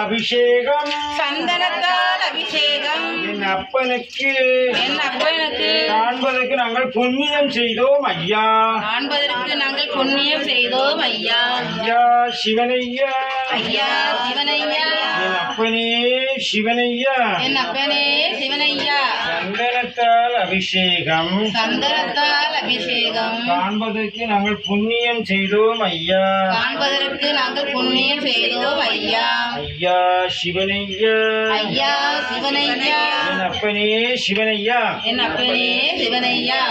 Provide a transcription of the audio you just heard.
அபிஷேகம் சந்தனத்தால் அபிஷேகம் என் அப்பனுக்கு காண்பதற்கு நாங்கள் புண்ணியம் செய்தோம் ஐயா. நாங்கள் புண்ணியம் செய்தோம் ஐயா. ஐயா சிவனையா, ஐயா சிவனையா, என் அப்பனே சிவனையா, என் அப்பனே சிவனையா. சந்தனத்தால் அபிஷேகம் காண்பதற்கு நாங்கள் புண்ணியம் செய்தோம் ஐயா. நாங்கள் புண்ணியம் செய்தோம் ஐயா. ஐயா சிவனையா, ஐயா சிவனையா, என் அப்பனே சிவனையா, என் அப்பனே சிவனையா.